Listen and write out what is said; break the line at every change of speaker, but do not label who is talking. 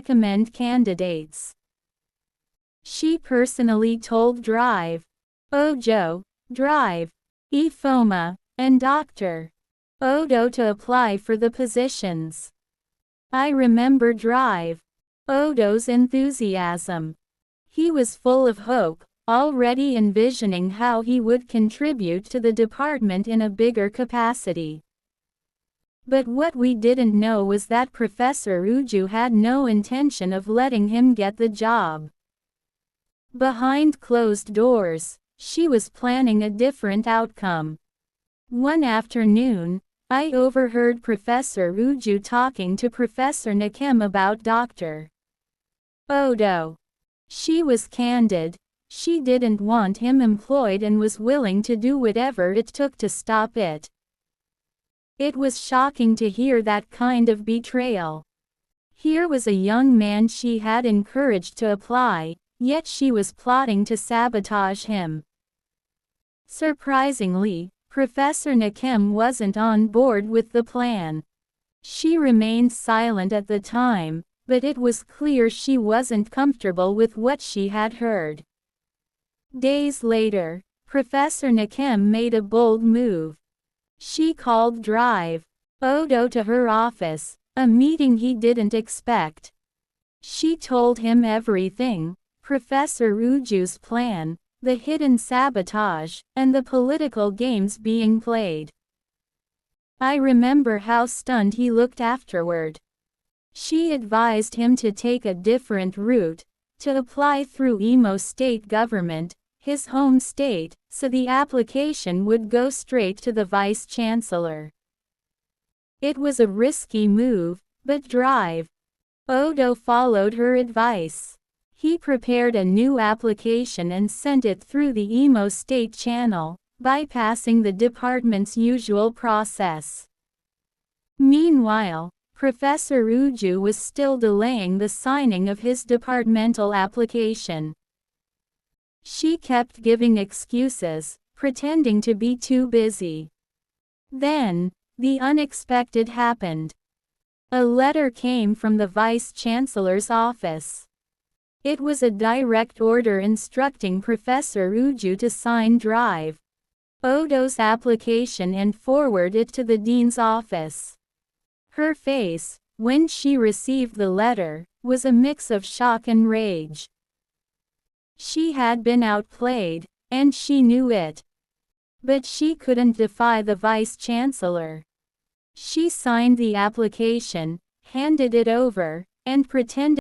recommend candidates. She personally told Drive, Ojo, Drive, Ifoma, and Dr. Odo to apply for the positions. I remember Drive, Odo's enthusiasm. He was full of hope, already envisioning how he would contribute to the department in a bigger capacity. But what we didn't know was that Professor Uju had no intention of letting him get the job. Behind closed doors, she was planning a different outcome. One afternoon, I overheard Professor Uju talking to Professor Nakem about Dr. Odo. She was candid. She didn't want him employed and was willing to do whatever it took to stop it. It was shocking to hear that kind of betrayal. Here was a young man she had encouraged to apply, yet she was plotting to sabotage him. Surprisingly, Professor Nakem wasn't on board with the plan. She remained silent at the time, but it was clear she wasn't comfortable with what she had heard. Days later, Professor Nakem made a bold move. She called Drive Odo to her office, a meeting he didn't expect. She told him everything: Professor Uju's plan, the hidden sabotage, and the political games being played. I remember how stunned he looked afterward. She advised him to take a different route, to apply through Imo State government, his home state, so the application would go straight to the vice-chancellor. It was a risky move, but Drive Odo followed her advice. He prepared a new application and sent it through the Imo State channel, bypassing the department's usual process. Meanwhile, Professor Uju was still delaying the signing of his departmental application. She kept giving excuses, pretending to be too busy. Then, the unexpected happened. A letter came from the Vice-Chancellor's office. It was a direct order instructing Professor Uju to sign Drive Odo's application and forward it to the dean's office. Her face, when she received the letter, was a mix of shock and rage. She had been outplayed, and she knew it. But she couldn't defy the vice-chancellor. She signed the application, handed it over, and pretended